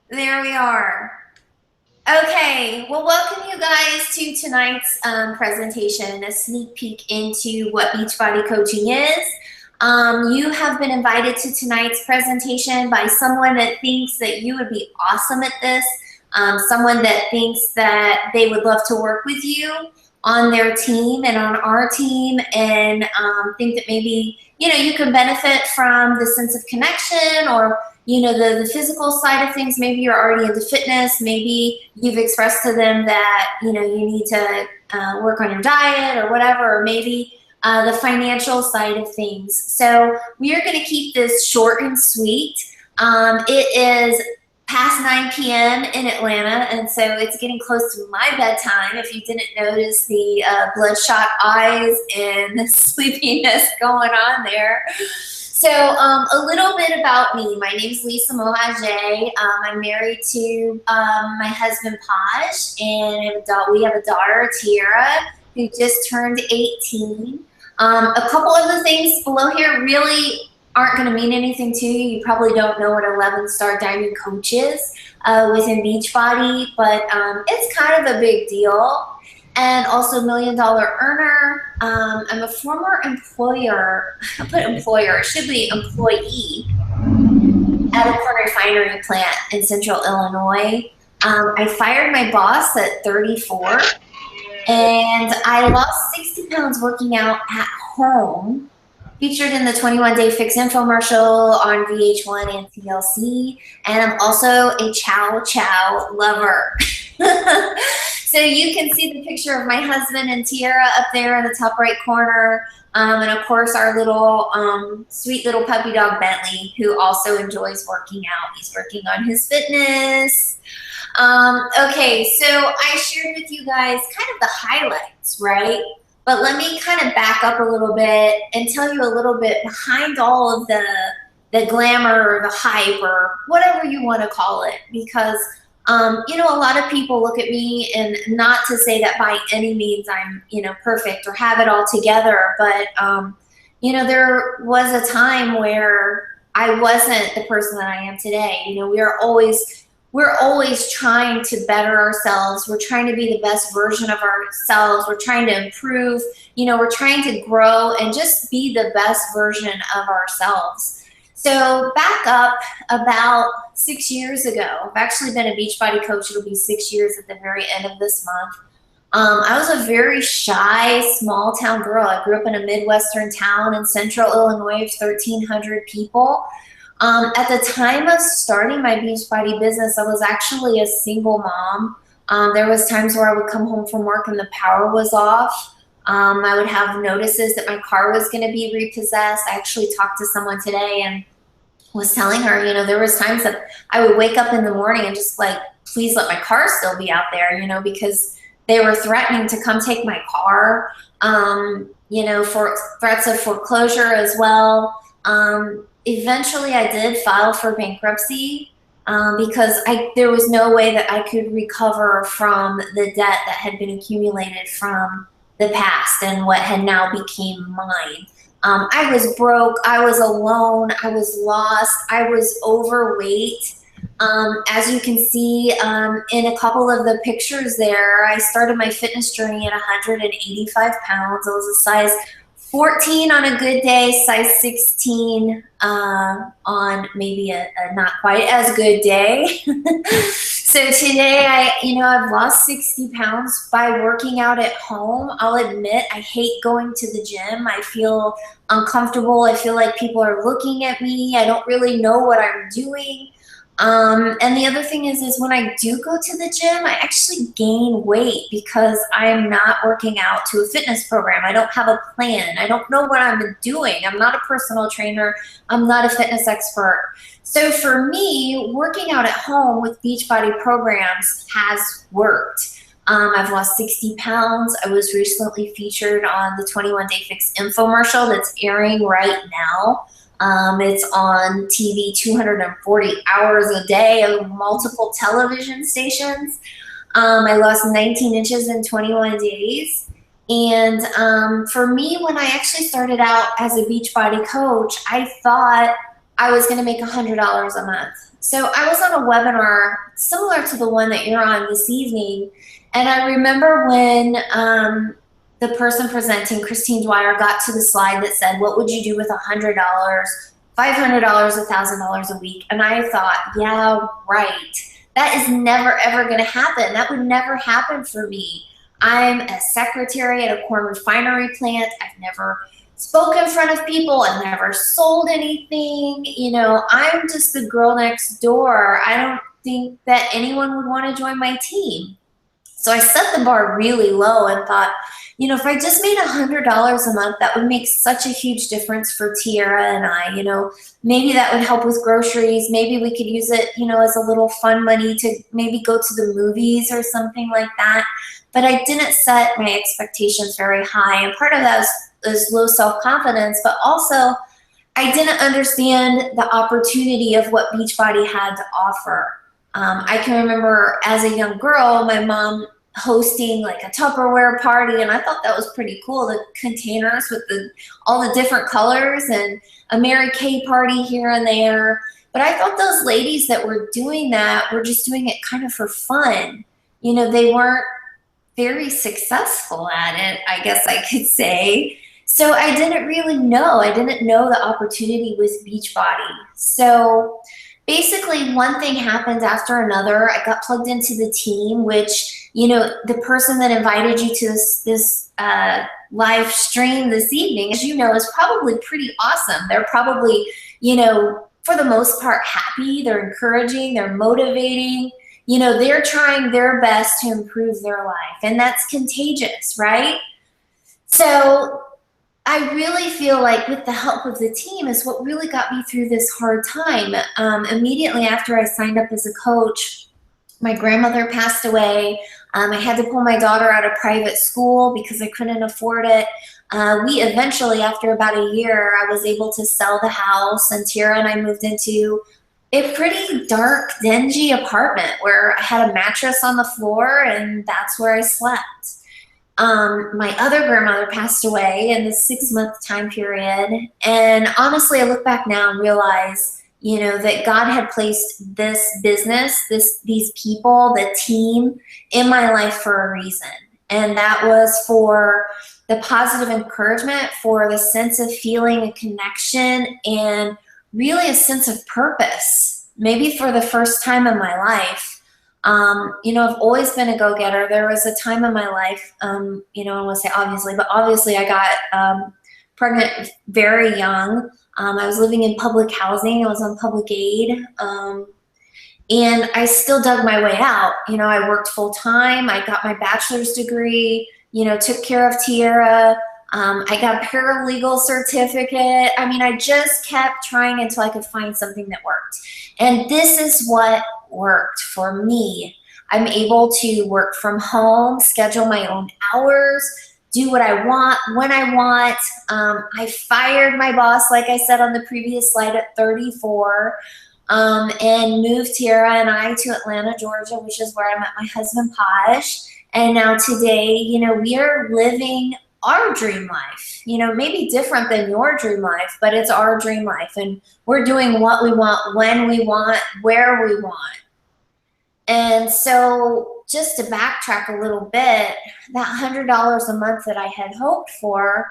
There we are. Okay, well, welcome you guys to tonight's presentation, a sneak peek into what Beachbody Coaching is. You have been invited to tonight's presentation by someone that thinks that you would be awesome at this, someone that thinks that they would love to work with you on their team and on our team, and think that maybe, you can benefit from the sense of connection, or the physical side of things. Maybe you're already into fitness. Maybe you've expressed to them that, you need to work on your diet or whatever, or maybe the financial side of things. So we are going to keep this short and sweet. It is past 9 p.m. in Atlanta, and so it's getting close to my bedtime. If you didn't notice the bloodshot eyes and the sleepiness going on there. So a little bit about me. My name is Lisa Mohajay. I'm married to my husband, Paj, and we have a daughter, Tiara, who just turned 18. A couple of the things below here really aren't going to mean anything to you. You probably don't know what 11-star diamond coach is within Beachbody, but it's kind of a big deal. And also $1 million earner. I'm a former employer. I put employer. It should be employee at a corn refinery plant in Central Illinois. I fired my boss at 34, and I lost 60 pounds working out at home. Featured in the 21-Day Fix infomercial on VH1 and TLC. And I'm also a chow chow lover. So you can see the picture of my husband and Tiara up there in the top right corner. And of course, our little sweet little puppy dog, Bentley, who also enjoys working out. He's working on his fitness. Okay, so I shared with you guys kind of the highlights, right? But let me kind of back up a little bit and tell you a little bit behind all of the glamour or the hype or whatever you want to call it. Because, a lot of people look at me, and not to say that by any means I'm, perfect or have it all together. But, there was a time where I wasn't the person that I am today. We're always trying to better ourselves. We're trying to be the best version of ourselves. We're trying to improve. We're trying to grow and just be the best version of ourselves. So back up about 6 years ago, I've actually been a Beachbody coach. It'll be 6 years at the very end of this month. I was a very shy, small town girl. I grew up in a Midwestern town in Central Illinois of 1,300 people. At the time of starting my Beachbody business, I was actually a single mom. There was times where I would come home from work and the power was off. I would have notices that my car was going to be repossessed. I actually talked to someone today and was telling her, there was times that I would wake up in the morning and just like, please let my car still be out there, because they were threatening to come take my car, for threats of foreclosure as well. Eventually, I did file for bankruptcy because there was no way that I could recover from the debt that had been accumulated from the past and what had now became mine. I was broke. I was alone. I was lost. I was overweight. As you can see in a couple of the pictures there, I started my fitness journey at 185 pounds. I was a size 14 on a good day, size 16 on maybe a not quite as good day. So today I've lost 60 pounds by working out at home. I'll admit I hate going to the gym. I feel uncomfortable. I feel like people are looking at me. I don't really know what I'm doing. And the other thing is when I do go to the gym, I actually gain weight because I'm not working out to a fitness program. I don't have a plan. I don't know what I'm doing. I'm not a personal trainer. I'm not a fitness expert. So for me, working out at home with Beachbody programs has worked. I've lost 60 pounds. I was recently featured on the 21-Day Fix infomercial that's airing right now. It's on TV 240 hours a day on multiple television stations. I lost 19 inches in 21 days. And for me, when I actually started out as a Beachbody coach, I thought I was going to make $100 a month. So I was on a webinar similar to the one that you're on this evening. And I remember when the person presenting, Christine Dwyer, got to the slide that said, what would you do with $100, $500, $1,000 a week? And I thought, yeah, right. That is never, ever going to happen. That would never happen for me. I'm a secretary at a corn refinery plant. I've never spoke in front of people. I've never sold anything. You know, I'm just the girl next door. I don't think that anyone would want to join my team. So I set the bar really low and thought, you know, if I just made $100 a month, that would make such a huge difference for Tiara and I. You know, maybe that would help with groceries. Maybe we could use it, you know, as a little fun money to maybe go to the movies or something like that. But I didn't set my expectations very high. And part of that is low self-confidence, but also I didn't understand the opportunity of what Beachbody had to offer. I can remember as a young girl, my mom hosting like a Tupperware party, and I thought that was pretty cool, the containers with all the different colors, and a Mary Kay party here and there. But I thought those ladies that were doing that were just doing it kind of for fun. You know, they weren't very successful at it, I guess I could say. So I didn't really know. I didn't know the opportunity with Beachbody. So basically one thing happened after another. I got plugged into the team, which, you know, the person that invited you to this live stream this evening, as you know, is probably pretty awesome. They're probably, you know, for the most part happy. They're encouraging. They're motivating. You know, they're trying their best to improve their life, and that's contagious, right? So I really feel like with the help of the team is what really got me through this hard time. Immediately after I signed up as a coach, my grandmother passed away. I had to pull my daughter out of private school because I couldn't afford it. We eventually, after about a year, I was able to sell the house, and Tiara and I moved into a pretty dark, dingy apartment where I had a mattress on the floor, and that's where I slept. My other grandmother passed away in the 6-month time period. And honestly, I look back now and realize, you know, that God had placed this business, these people, the team in my life for a reason. And that was for the positive encouragement, for the sense of feeling a connection, and really a sense of purpose. Maybe for the first time in my life. You know, I've always been a go-getter. There was a time in my life, you know, I want to say obviously, but obviously I got pregnant very young. I was living in public housing. I was on public aid. And I still dug my way out. You know, I worked full-time. I got my bachelor's degree, you know, took care of Tiara. I got a paralegal certificate. I mean, I just kept trying until I could find something that worked. And this is what worked for me. I'm able to work from home, schedule my own hours, do what I want, when I want. I fired my boss, like I said on the previous slide, at 34, and moved Tiara and I to Atlanta, Georgia, which is where I met my husband, Posh. And now today, you know, we are living our dream life, you know, maybe different than your dream life, but it's our dream life. And we're doing what we want, when we want, where we want. And so just to backtrack a little bit, that $100 a month that I had hoped for,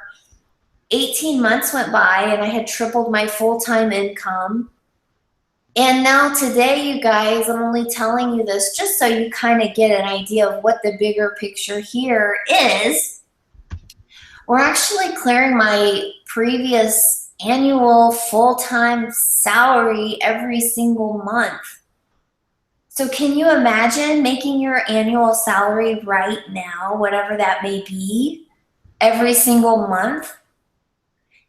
18 months went by and I had tripled my full-time income. And now today, you guys, I'm only telling you this just so you kind of get an idea of what the bigger picture here is. We're actually clearing my previous annual full-time salary every single month. So can you imagine making your annual salary right now, whatever that may be, every single month?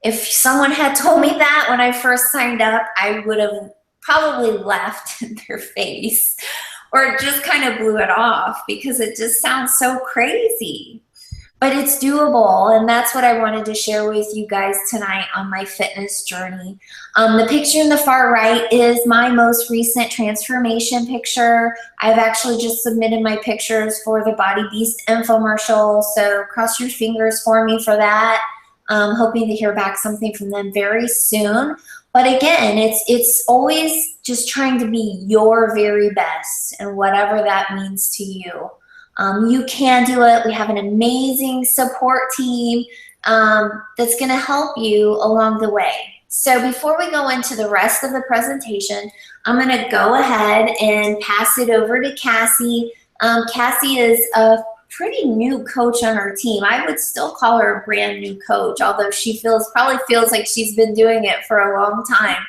If someone had told me that when I first signed up, I would have probably laughed in their face or just kind of blew it off because it just sounds so crazy. But it's doable, and that's what I wanted to share with you guys tonight on my fitness journey. The picture in the far right is my most recent transformation picture. I've actually just submitted my pictures for the Body Beast infomercial, so cross your fingers for me for that. Hoping to hear back something from them very soon. But again, it's always just trying to be your very best, and whatever that means to you. You can do it. We have an amazing support team that's going to help you along the way. So before we go into the rest of the presentation, I'm going to go ahead and pass it over to Cassie. Cassie is a pretty new coach on our team. I would still call her a brand new coach, although she probably feels like she's been doing it for a long time.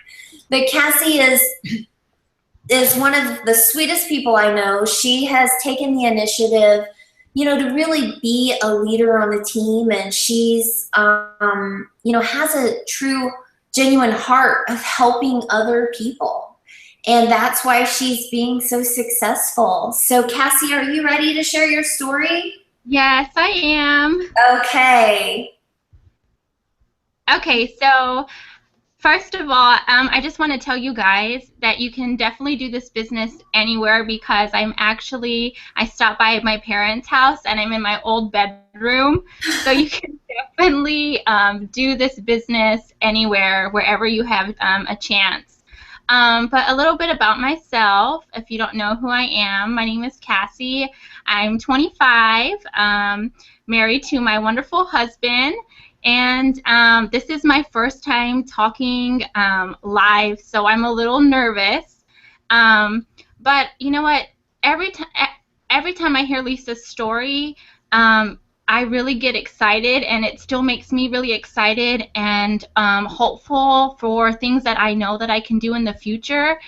But Cassie is one of the sweetest people I know. She has taken the initiative, you know, to really be a leader on the team, and she's, you know, has a true, genuine heart of helping other people. And that's why she's being so successful. So Cassie, are you ready to share your story? Yes, I am. Okay. Okay, so first of all, I just want to tell you guys that you can definitely do this business anywhere because I stopped by my parents' house and I'm in my old bedroom. So you can definitely do this business anywhere, wherever you have a chance. But a little bit about myself, if you don't know who I am, my name is Cassie. I'm 25, married to my wonderful husband, and this is my first time talking live, so I'm a little nervous. But you know what? Every time, every time I hear Lisa's story, I really get excited, and it still makes me really excited and hopeful for things that I know that I can do in the future.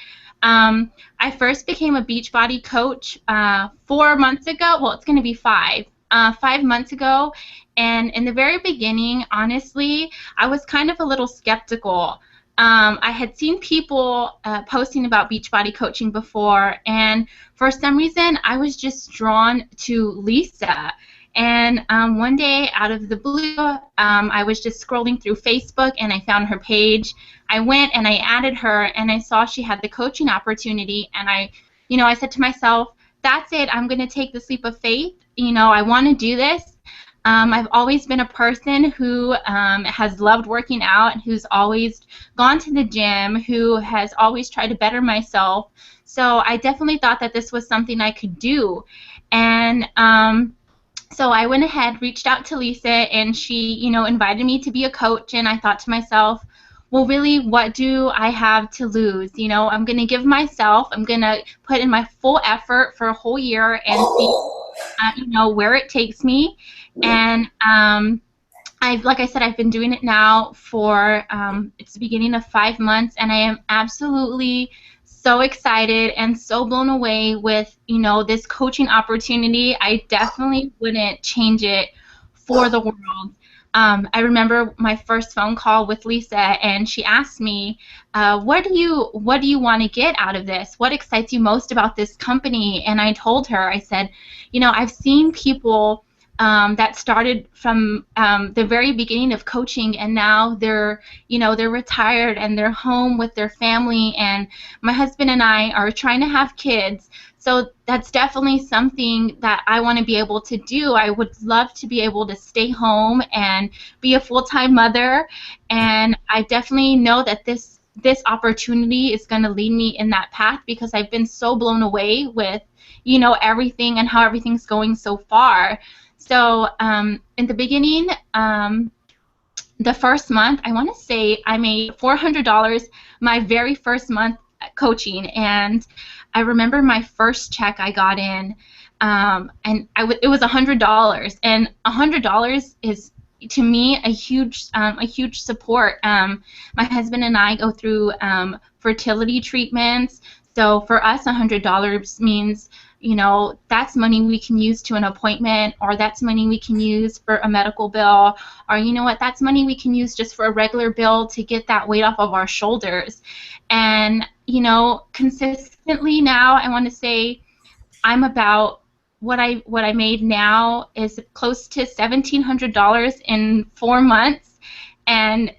I first became a Beachbody coach 4 months ago. Well, it's going to be 5 months ago. And in the very beginning, honestly, I was kind of a little skeptical. I had seen people posting about Beachbody coaching before, and for some reason, I was just drawn to Lisa. And one day, out of the blue, I was just scrolling through Facebook, and I found her page. I went and I added her, and I saw she had the coaching opportunity, and I said to myself, that's it. I'm going to take the leap of faith. I want to do this. I've always been a person who has loved working out, who's always gone to the gym, who has always tried to better myself. So I definitely thought that this was something I could do. And so I went ahead, reached out to Lisa, and she, invited me to be a coach. And I thought to myself, well, really, what do I have to lose? I'm going to give myself, I'm going to put in my full effort for a whole year and see, where it takes me. And like I said, I've been doing it now for it's the beginning of 5 months, and I am absolutely so excited and so blown away with this coaching opportunity. I definitely wouldn't change it for the world. I remember my first phone call with Lisa, and she asked me, what do you want to get out of this? What excites you most about this company? And I told her, I said, I've seen people that started from the very beginning of coaching, and now they're retired and they're home with their family, and my husband and I are trying to have kids. So that's definitely something that I want to be able to do. I would love to be able to stay home and be a full-time mother, and I definitely know that this opportunity is going to lead me in that path because I've been so blown away with everything and how everything's going so far. So in the beginning, the first month, I want to say I made $400 my very first month coaching, and I remember my first check I got in, and it was $100, and $100 is, to me, a huge support. My husband and I go through fertility treatments, so for us, $100 means that's money we can use to an appointment, or that's money we can use for a medical bill, or that's money we can use just for a regular bill to get that weight off of our shoulders. And consistently now, I want to say I'm about what I made now is close to $1,700 in 4 months, and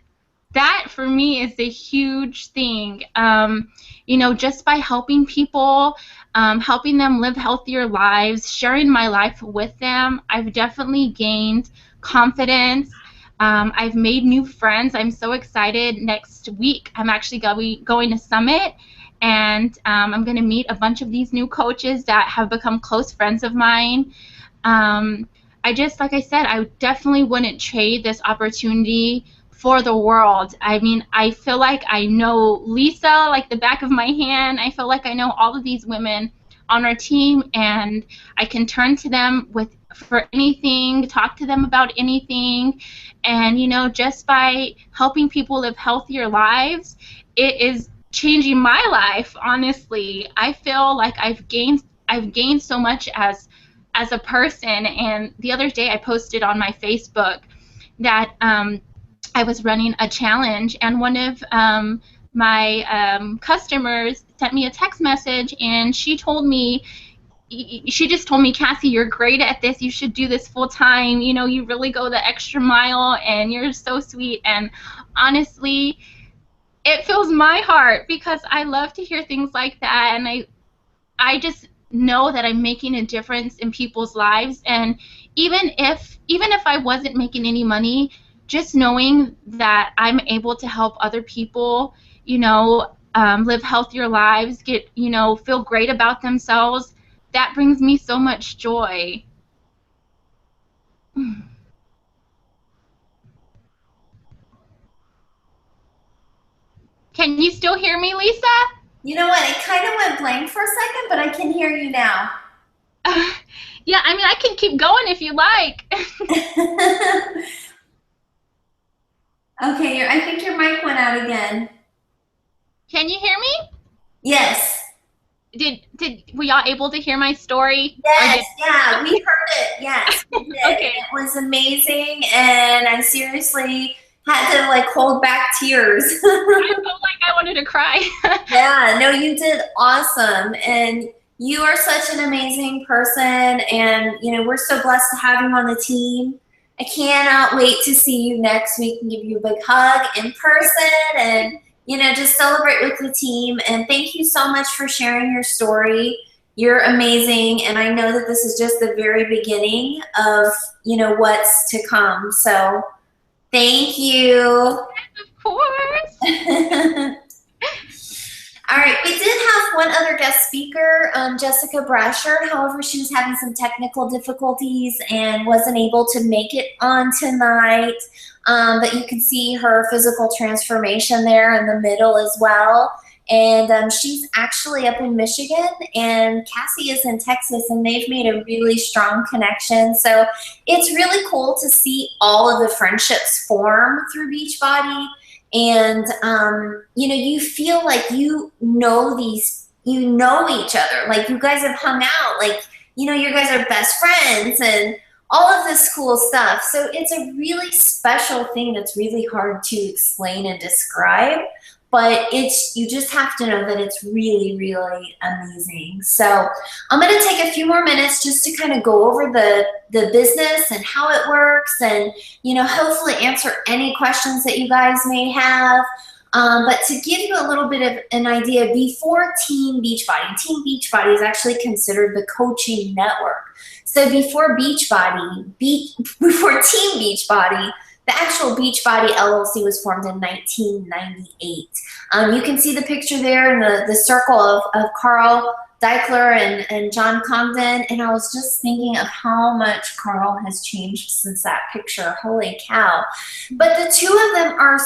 that for me is a huge thing. Just by helping people, helping them live healthier lives, sharing my life with them, I've definitely gained confidence. I've made new friends. I'm so excited. Next week, I'm actually going to Summit, and I'm going to meet a bunch of these new coaches that have become close friends of mine. I just, like I said, I definitely wouldn't trade this opportunity for the world. I mean, I feel like I know Lisa like the back of my hand. I feel like I know all of these women on our team, and I can turn to them for anything, talk to them about anything. And just by helping people live healthier lives, it is changing my life. Honestly, I feel like I've gained so much as a person. And the other day I posted on my Facebook that I was running a challenge, and one of my customers sent me a text message, and she just told me, Cassie, you're great at this. You should do this full time. You really go the extra mile, and you're so sweet. And honestly, it fills my heart because I love to hear things like that, and I just know that I'm making a difference in people's lives. And even if I wasn't making any money, just knowing that I'm able to help other people, live healthier lives, feel great about themselves, that brings me so much joy. Can you still hear me, Lisa? You know what? It kind of went blank for a second, but I can hear you now. Yeah, I mean, I can keep going if you like. Okay, I think your mic went out again. Can you hear me? Yes. Did were y'all able to hear my story? Or Yes, did yeah, we heard it. Yes, we did. Okay. It was amazing, and I seriously had to like hold back tears. I felt like I wanted to cry. Yeah, no, you did awesome. And you are such an amazing person. And, we're so blessed to have you on the team. I cannot wait to see you next week and give you a big hug in person and, just celebrate with the team. And thank you so much for sharing your story. You're amazing. And I know that this is just the very beginning of, what's to come. So thank you. Of course. All right, we did have one other guest speaker, Jessica Brasher. However, she was having some technical difficulties and wasn't able to make it on tonight. But you can see her physical transformation there in the middle as well. And she's actually up in Michigan, and Cassie is in Texas, and they've made a really strong connection. So it's really cool to see all of the friendships form through Beachbody. And you feel like you know each other, like you guys have hung out, like you guys are best friends and all of this cool stuff. So it's a really special thing that's really hard to explain and describe, but you just have to know that it's really, really amazing. So I'm going to take a few more minutes just to kind of go over the business and how it works, and hopefully answer any questions that you guys may have. But to give you a little bit of an idea, before Team Beachbody is actually considered the coaching network. So before Team Beachbody, the actual Beachbody LLC was formed in 1998. You can see the picture there in the circle of Carl Deichler and John Congdon, and I was just thinking of how much Carl has changed since that picture. Holy cow. But the two of them are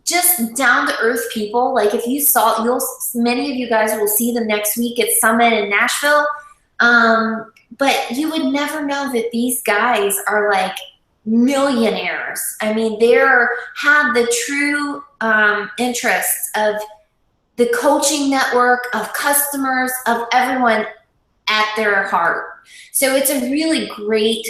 just down-to-earth people. Like if you saw, many of you guys will see them next week at Summit in Nashville. But you would never know that these guys are like millionaires. I mean, they have the true interests of the coaching network, of customers, of everyone at their heart. So it's a really great,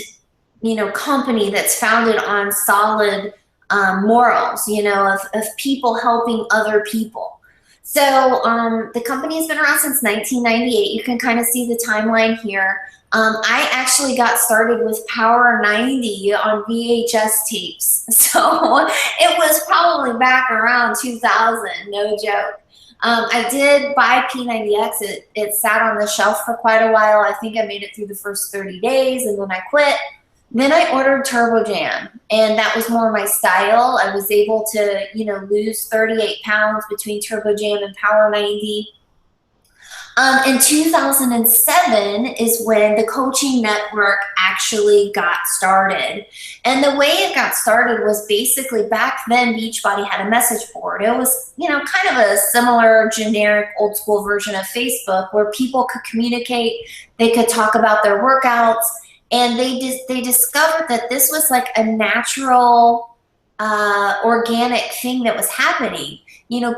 company that's founded on solid morals, of people helping other people. So the company has been around since 1998. You can kind of see the timeline here. I actually got started with Power 90 on VHS tapes. So it was probably back around 2000, no joke. I did buy P90X. It sat on the shelf for quite a while. I think I made it through the first 30 days and then I quit. Then I ordered Turbo Jam, and that was more my style. I was able to, lose 38 pounds between Turbo Jam and Power 90. In 2007 is when the coaching network actually got started. And the way it got started was basically back then Beachbody had a message board. It was, kind of a similar generic old school version of Facebook where people could communicate, they could talk about their workouts, and they discovered that this was like a natural, organic thing that was happening.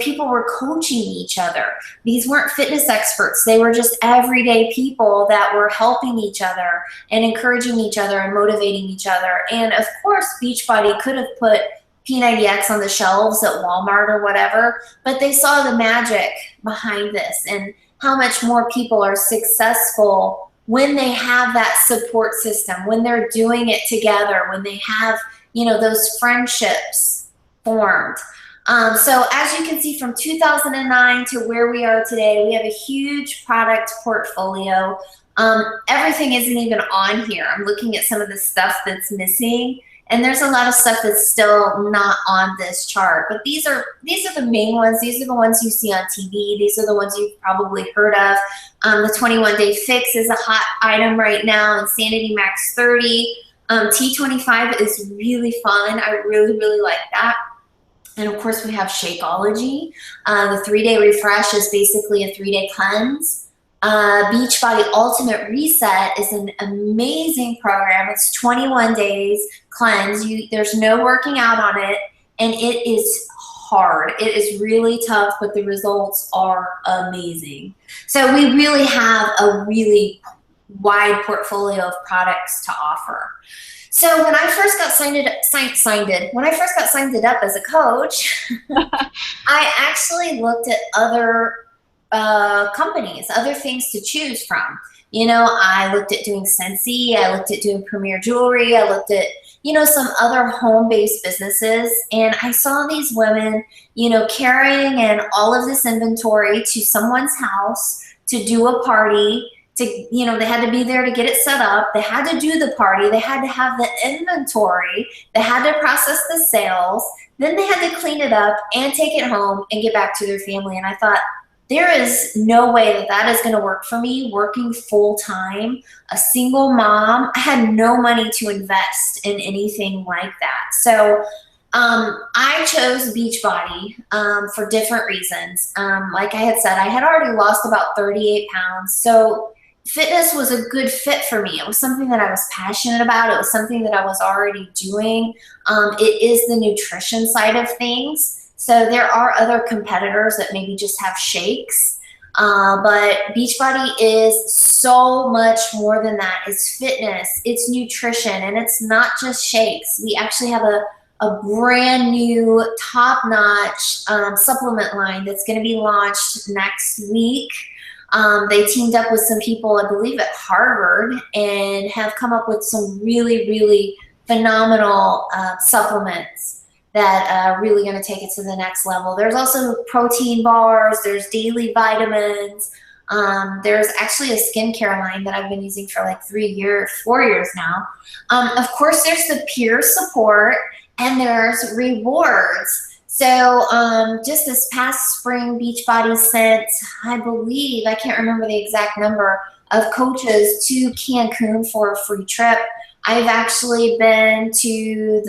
People were coaching each other. These weren't fitness experts. They were just everyday people that were helping each other and encouraging each other and motivating each other. And of course, Beachbody could have put P90X on the shelves at Walmart or whatever, but they saw the magic behind this and how much more people are successful when they have that support system, when they're doing it together, when they have, those friendships formed. So as you can see, from 2009 to where we are today, we have a huge product portfolio. Everything isn't even on here. I'm looking at some of the stuff that's missing, and there's a lot of stuff that's still not on this chart. But these are the main ones. These are the ones you see on TV. These are the ones you've probably heard of. The 21-day fix is a hot item right now. Insanity Max 30. T25 is really fun. I really, really like that. And of course, we have Shakeology. The 3-day refresh is basically a 3-day cleanse. Beachbody Ultimate Reset is an amazing program. It's 21 days cleanse. There's no working out on it, and it is hard. It is really tough, but the results are amazing. So we really have a really wide portfolio of products to offer. So when I first got signed up as a coach, I actually looked at other companies, other things to choose from. I looked at doing Scentsy, I looked at doing Premier Jewelry, I looked at, some other home-based businesses, and I saw these women, carrying in all of this inventory to someone's house to do a party. They had to be there to get it set up. They had to do the party. They had to have the inventory. They had to process the sales. Then they had to clean it up and take it home and get back to their family. And I thought, there is no way that is going to work for me working full time, a single mom. I had no money to invest in anything like that. So I chose Beachbody for different reasons. Like I had said, I had already lost about 38 pounds. So fitness was a good fit for me. It was something that I was passionate about. It was something that I was already doing. It is the nutrition side of things. So there are other competitors that maybe just have shakes. But Beachbody is so much more than that. It's fitness, it's nutrition, and it's not just shakes. We actually have a brand new top-notch supplement line that's going to be launched next week. They teamed up with some people, I believe, at Harvard, and have come up with some really, really phenomenal supplements that are really going to take it to the next level. There's also protein bars. There's daily vitamins. There's actually a skincare line that I've been using for like 4 years now. Of course, there's the peer support, and there's rewards. So just this past spring, Beachbody sent, I believe, I can't remember the exact number of coaches to Cancun for a free trip. I've actually been to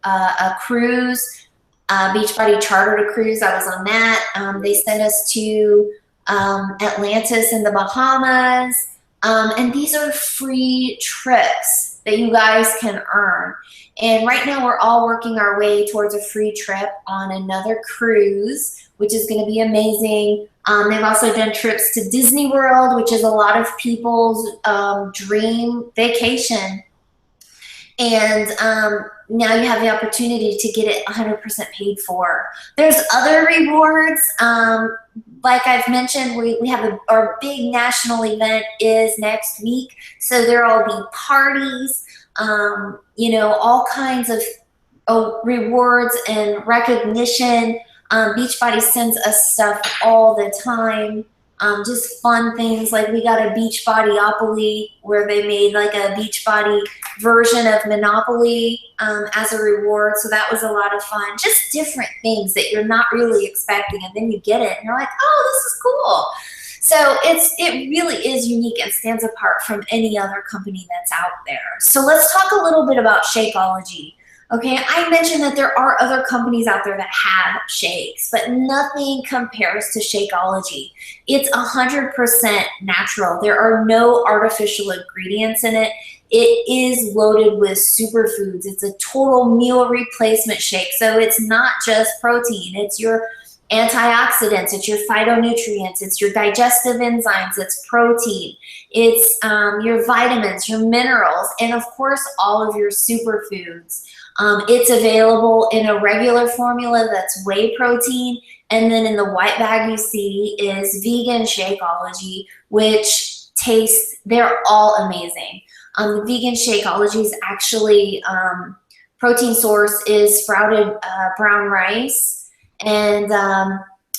a cruise. Beachbody chartered a cruise. I was on that. They sent us to Atlantis in the Bahamas. And these are free trips that you guys can earn. And right now we're all working our way towards a free trip on another cruise, which is going to be amazing. They've also done trips to Disney World, which is a lot of people's dream vacation. And now you have the opportunity to get it 100% paid for. There's other rewards. Like I've mentioned, we have our big national event is next week. So there'll be parties, all kinds of rewards and recognition. Beachbody sends us stuff all the time. just fun things. Like we got a Beachbodyopoly where they made like a Beachbody version of Monopoly as a reward. So that was a lot of fun. Just different things that you're not really expecting, and then you get it and you're like, oh, this is cool. So it really is unique and stands apart from any other company that's out there. So let's talk a little bit about Shakeology. Okay, I mentioned that there are other companies out there that have shakes, but nothing compares to Shakeology. It's 100% natural. There are no artificial ingredients in it. It is loaded with superfoods. It's a total meal replacement shake. So it's not just protein. It's your antioxidants, it's your phytonutrients, it's your digestive enzymes, it's protein, it's your vitamins, your minerals, and of course all of your superfoods. It's available in a regular formula that's whey protein, and then in the white bag you see is vegan Shakeology, which they're all amazing. The vegan Shakeology is actually, protein source is sprouted brown rice, and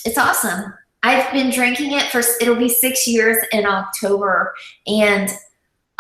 it's awesome. I've been drinking it it'll be 6 years in October, and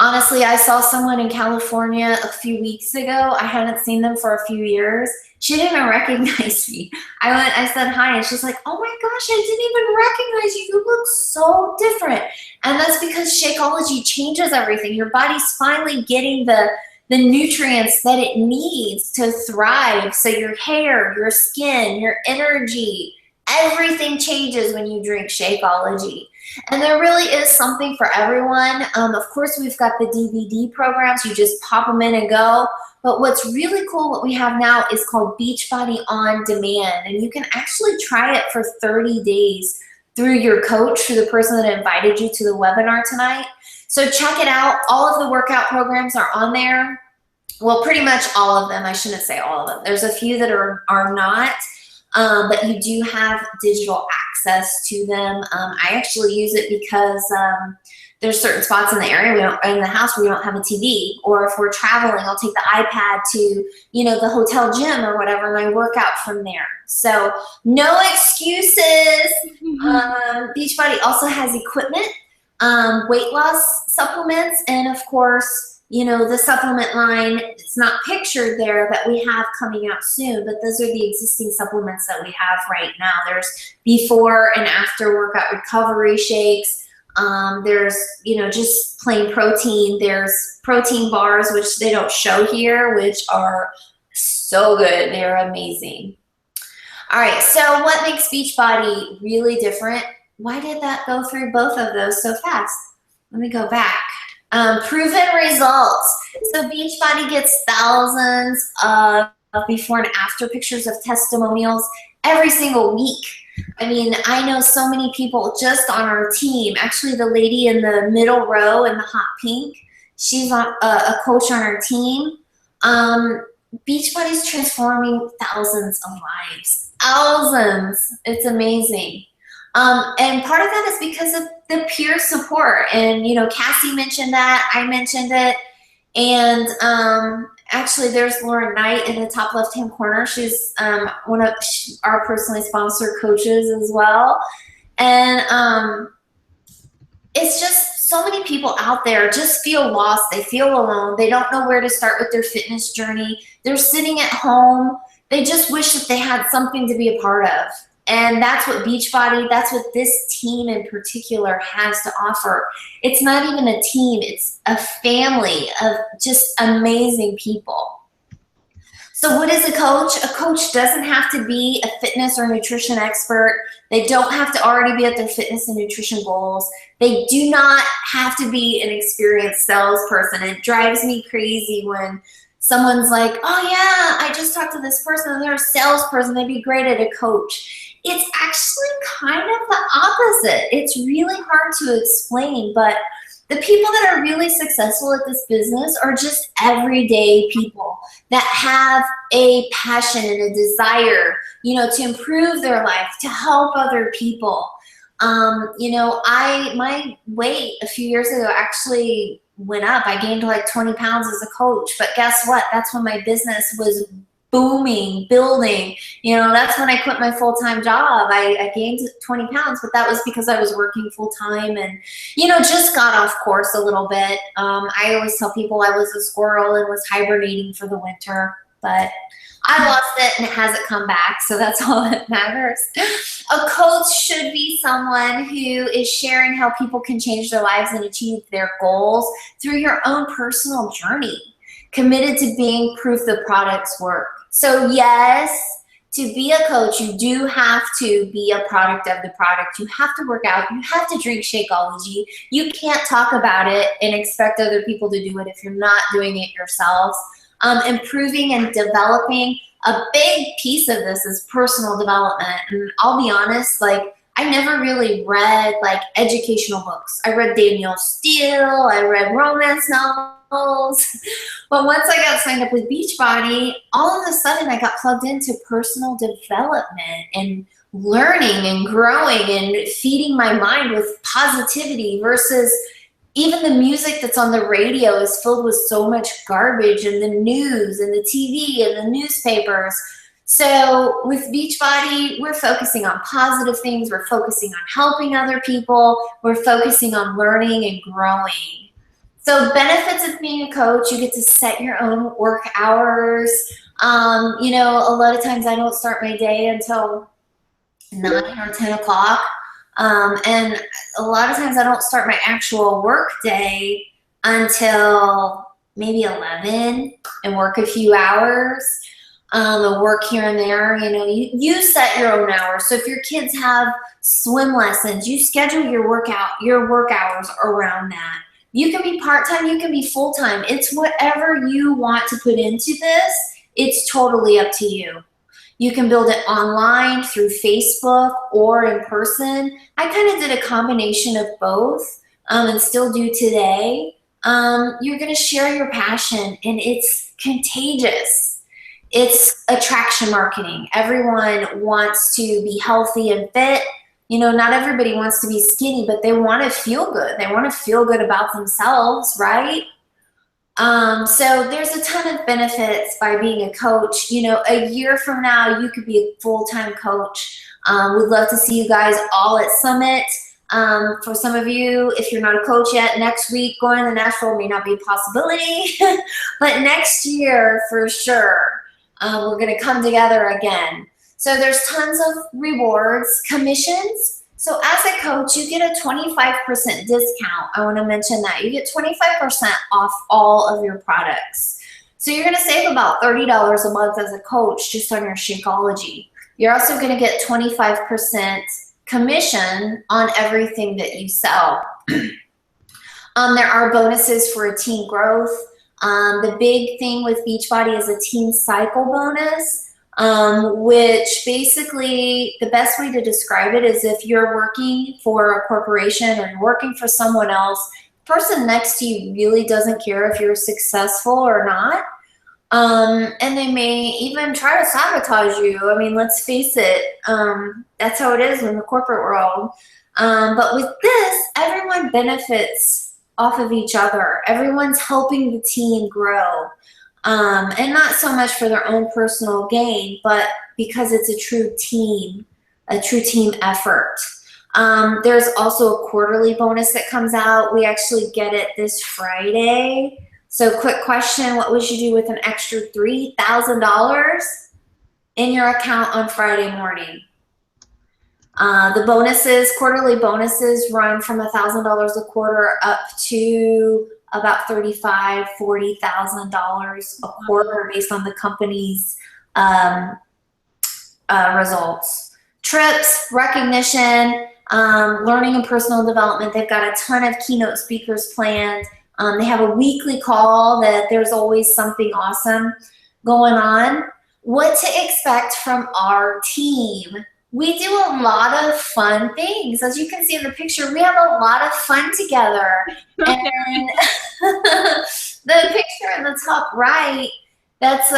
honestly, I saw someone in California a few weeks ago. I hadn't seen them for a few years. She didn't even recognize me. I said hi, and she's like, oh my gosh, I didn't even recognize you. You look so different. And that's because Shakeology changes everything. Your body's finally getting the nutrients that it needs to thrive. So your hair, your skin, your energy, everything changes when you drink Shakeology. And there really is something for everyone. Of course, we've got the DVD programs. You just pop them in and go. But what's really cool, what we have now is called Beachbody On Demand. And you can actually try it for 30 days through your coach, through the person that invited you to the webinar tonight. So check it out. All of the workout programs are on there. Well, pretty much all of them. I shouldn't say all of them. There's a few that are not. But you do have digital access to them. I actually use it because there's certain spots in the area in the house where we don't have a TV, or if we're traveling, I'll take the iPad to the hotel gym or whatever, and I work out from there. So no excuses. Beachbody also has equipment, weight loss supplements, and of course, the supplement line, it's not pictured there, that we have coming out soon, but those are the existing supplements that we have right now. There's before and after workout recovery shakes. There's, just plain protein. There's protein bars, which they don't show here, which are so good. They're amazing. All right, so what makes Beachbody really different? Why did that go through both of those so fast? Let me go back. Proven results. So Beachbody gets thousands of before and after pictures of testimonials every single week. I mean, I know so many people just on our team. Actually, the lady in the middle row in the hot pink, she's a coach on our team. Beachbody's transforming thousands of lives. Thousands. It's amazing. And part of that is because of the peer support. And, Cassie mentioned that. I mentioned it. And actually, there's Lauren Knight in the top left-hand corner. She's one of our personally sponsored coaches as well. And it's just so many people out there just feel lost. They feel alone. They don't know where to start with their fitness journey. They're sitting at home. They just wish that they had something to be a part of. And that's what Beachbody, that's what this team in particular has to offer. It's not even a team, it's a family of just amazing people. So what is a coach? A coach doesn't have to be a fitness or nutrition expert. They don't have to already be at their fitness and nutrition goals. They do not have to be an experienced salesperson. It drives me crazy when someone's like, oh yeah, I just talked to this person and they're a salesperson. They'd be great at a coach. It's actually kind of the opposite. It's really hard to explain, but the people that are really successful at this business are just everyday people that have a passion and a desire, to improve their life, to help other people. My weight a few years ago actually went up. I gained like 20 pounds as a coach, but guess what? That's when my business was booming, building. You know, that's when I quit my full-time job. I gained 20 pounds, but that was because I was working full-time and, you know, just got off course a little bit. I always tell people I was a squirrel and was hibernating for the winter, but I lost it and it hasn't come back, so that's all that matters. A coach should be someone who is sharing how people can change their lives and achieve their goals through your own personal journey, committed to being proof the products work. So yes, to be a coach, you do have to be a product of the product. You have to work out. You have to drink Shakeology. You can't talk about it and expect other people to do it if you're not doing it yourselves. Improving and developing. A big piece of this is personal development. And I'll be honest, like, I never really read like educational books. I read Danielle Steele, I read romance novels. But once I got signed up with Beachbody, all of a sudden I got plugged into personal development and learning and growing and feeding my mind with positivity versus even the music that's on the radio is filled with so much garbage and the news and the TV and the newspapers. So with Beachbody, we're focusing on positive things. We're focusing on helping other people. We're focusing on learning and growing. So benefits of being a coach, you get to set your own work hours. You know, a lot of times I don't start my day until 9 or 10 o'clock. And a lot of times I don't start my actual work day until maybe 11 and work a few hours, and work here and there. You know, you set your own hours. So if your kids have swim lessons, you schedule your work hours around that. You can be part-time, you can be full-time. It's whatever you want to put into this. It's totally up to you. You can build it online through Facebook or in person. I kind of did a combination of both, and still do today. You're going to share your passion, and it's contagious. It's attraction marketing. Everyone wants to be healthy and fit. You know, not everybody wants to be skinny, but they want to feel good. They want to feel good about themselves, right? So there's a ton of benefits by being a coach. You know, a year from now, you could be a full-time coach. We'd love to see you guys all at Summit. For some of you, if you're not a coach yet, next week going to Nashville may not be a possibility, but next year for sure, we're going to come together again. So there's tons of rewards, commissions. So as a coach, you get a 25% discount. I want to mention that. You get 25% off all of your products. So you're going to save about $30 a month as a coach just on your Shakeology. You're also going to get 25% commission on everything that you sell. There are bonuses for a team growth. The big thing with Beachbody is a team cycle bonus. Which basically the best way to describe it is if you're working for a corporation or you're working for someone else, the person next to you really doesn't care if you're successful or not. And they may even try to sabotage you. I mean, let's face it, that's how it is in the corporate world. But with this, everyone benefits off of each other. Everyone's helping the team grow. And not so much for their own personal gain, but because it's a true team effort. There's also a quarterly bonus that comes out. We actually get it this Friday. So quick question, what would you do with an extra $3,000 in your account on Friday morning? The bonuses, quarterly bonuses run from $1,000 a quarter up to about $35,000, $40,000 a quarter based on the company's results. Trips, recognition, learning and personal development. They've got a ton of keynote speakers planned. They have a weekly call that there's always something awesome going on. What to expect from our team? We do a lot of fun things. As you can see in the picture, we have a lot of fun together. And the picture in the top right, that's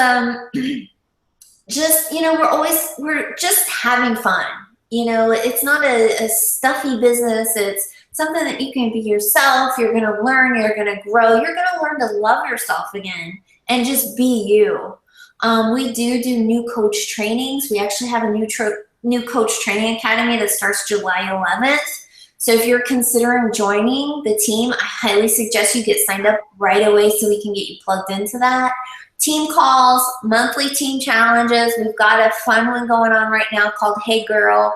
just, you know, we're just having fun. You know, it's not a stuffy business. It's something that you can be yourself. You're going to learn. You're going to grow. You're going to learn to love yourself again and just be you. We do new coach trainings. We actually have a new coach training academy that starts July 11th. So if you're considering joining the team, I highly suggest you get signed up right away so we can get you plugged into that. Team calls, monthly team challenges. We've got a fun one going on right now called Hey Girl.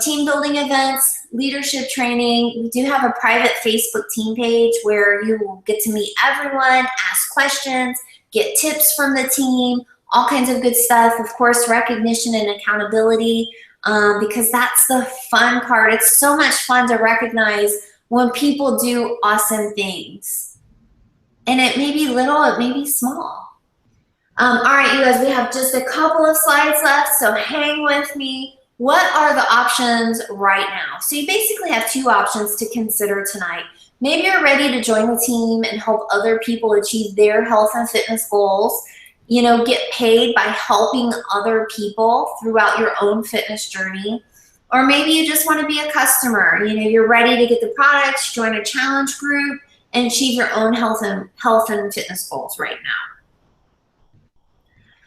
Team building events, leadership training. We do have a private Facebook team page where you will get to meet everyone, ask questions, get tips from the team, all kinds of good stuff. Of course, recognition and accountability, because that's the fun part. It's so much fun to recognize when people do awesome things. And it may be little, it may be small. All right, you guys, we have just a couple of slides left, so hang with me. What are the options right now? So you basically have two options to consider tonight. Maybe you're ready to join the team and help other people achieve their health and fitness goals. You know, get paid by helping other people throughout your own fitness journey. Or maybe you just want to be a customer. You know, you're ready to get the products, join a challenge group, and achieve your own health and fitness goals right now.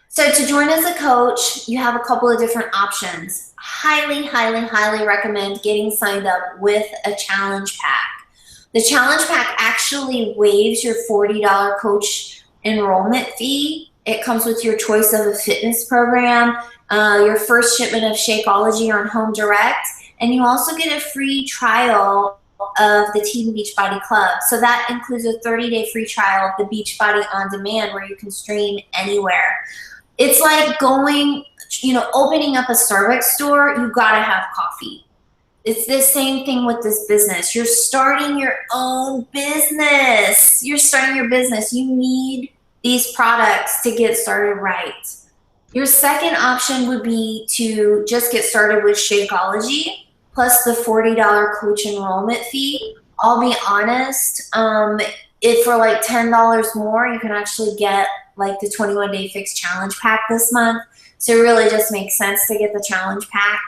So to join as a coach, you have a couple of different options. Highly, highly, highly recommend getting signed up with a challenge pack. The challenge pack actually waives your $40 coach enrollment fee. It comes with your choice of a fitness program, your first shipment of Shakeology on Home Direct, and you also get a free trial of the Team Beachbody Club. So that includes a 30-day free trial of the Beachbody On Demand where you can stream anywhere. It's like going, you know, opening up a Starbucks store, you gotta have coffee. It's the same thing with this business. You're starting your own business. You're starting your business. You need these products to get started right. Your second option would be to just get started with Shakeology plus the $40 coach enrollment fee. I'll be honest, if for like $10 more, you can actually get like the 21-day fix challenge pack this month. So it really just makes sense to get the challenge pack.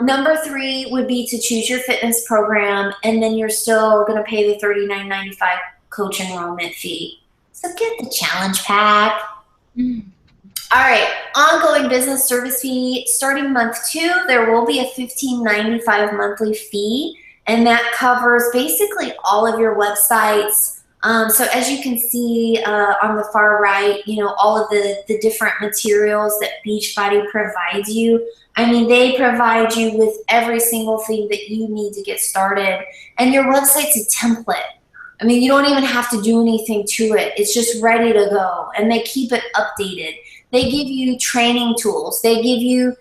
Number three would be to choose your fitness program, and then you're still going to pay the $39.95 coach enrollment fee. So get the challenge pack. All right, ongoing business service fee. Starting month 2, there will be a $15.95 monthly fee, and that covers basically all of your websites. So as you can see on the far right, you know, all of the different materials that Beachbody provides you. I mean, they provide you with every single thing that you need to get started. And your website's a template. I mean, you don't even have to do anything to it. It's just ready to go. And they keep it updated. They give you training tools. They give you,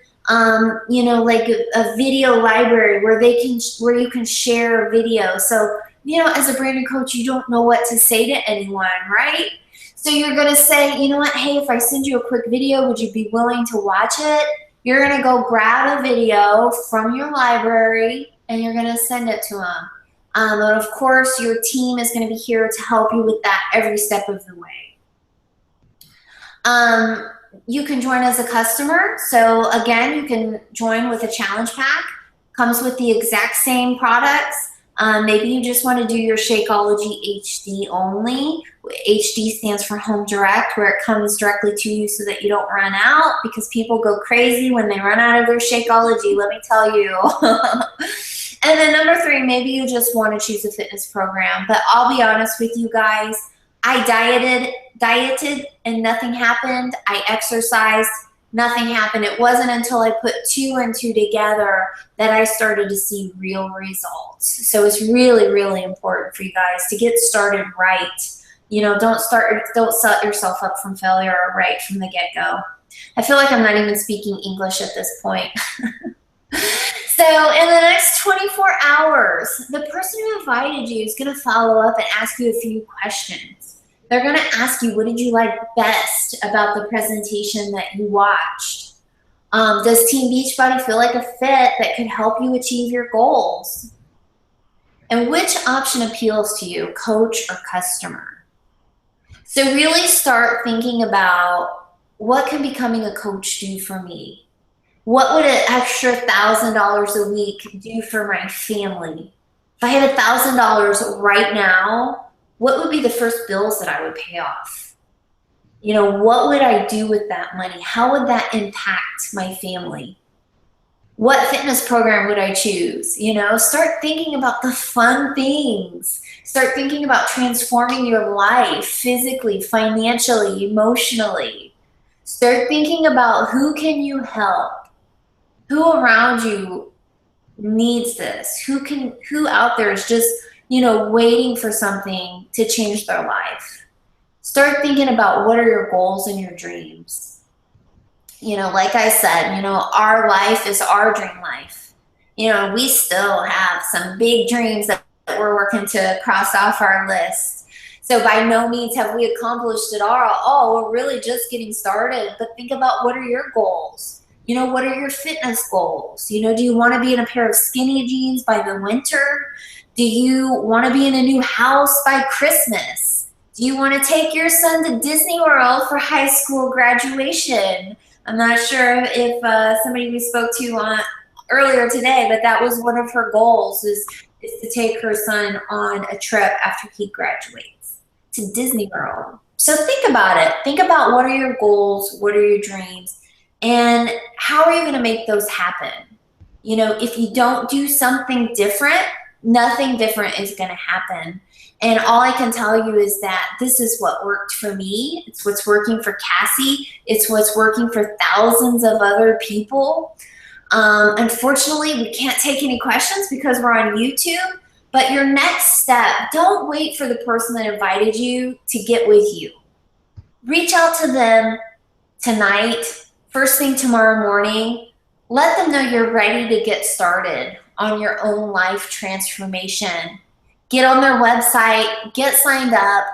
you know, like a video library where you can share video. So, you know, as a brand new coach, you don't know what to say to anyone, right? So you're going to say, you know what, hey, if I send you a quick video, would you be willing to watch it? You're going to go grab a video from your library and you're going to send it to them. And of course, your team is going to be here to help you with that every step of the way. You can join as a customer. So again, you can join with a challenge pack. Comes with the exact same products. Maybe you just want to do your Shakeology HD only. HD stands for Home Direct, where it comes directly to you so that you don't run out, because people go crazy when they run out of their Shakeology, let me tell you. And then number 3, maybe you just want to choose a fitness program. But I'll be honest with you guys, I dieted and nothing happened. I exercised, nothing happened. It wasn't until I put 2 and 2 together that I started to see real results. So it's really, really important for you guys to get started right. You know, don't set yourself up from failure right from the get-go. I feel like I'm not even speaking English at this point. So in the next 24 hours, the person who invited you is going to follow up and ask you a few questions. They're going to ask you, what did you like best about the presentation that you watched? Does Team Beachbody feel like a fit that could help you achieve your goals? And which option appeals to you, coach or customer? So really start thinking about, what can becoming a coach do for me? What would an extra $1,000 a week do for my family? If I had $1,000 right now, what would be the first bills that I would pay off? You know, what would I do with that money? How would that impact my family? What fitness program would I choose? You know, start thinking about the fun things. Start thinking about transforming your life physically, financially, emotionally. Start thinking about who can you help? Who around you needs this? Who out there is just, you know, waiting for something to change their life? Start thinking about what are your goals and your dreams. You know, like I said, you know, our life is our dream life. You know, we still have some big dreams that we're working to cross off our list. So by no means have we accomplished it all. Oh, we're really just getting started. But think about, what are your goals? You know, what are your fitness goals? You know, do you want to be in a pair of skinny jeans by the winter? Do you want to be in a new house by Christmas? Do you want to take your son to Disney World for high school graduation? I'm not sure if somebody we spoke to on earlier today, but that was one of her goals is to take her son on a trip after he graduates to Disney World. So think about it. Think about, what are your goals? What are your dreams? And how are you going to make those happen? You know, if you don't do something different, nothing different is going to happen. And all I can tell you is that this is what worked for me. It's what's working for Cassie. It's what's working for thousands of other people. Unfortunately, we can't take any questions because we're on YouTube. But your next step, don't wait for the person that invited you to get with you. Reach out to them tonight, first thing tomorrow morning. Let them know you're ready to get started on your own life transformation. Get on their website, get signed up,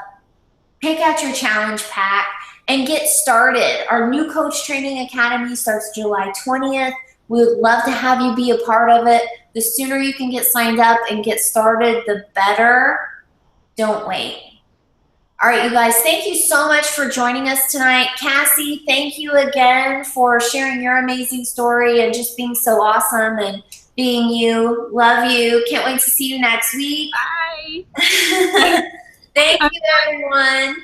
pick out your challenge pack, and get started. Our new Coach Training Academy starts July 20th. We would love to have you be a part of it. The sooner you can get signed up and get started, the better. Don't wait. All right, you guys, thank you so much for joining us tonight. Cassie, thank you again for sharing your amazing story and just being so awesome and being you. Love you. Can't wait to see you next week. Bye. Thank you, everyone.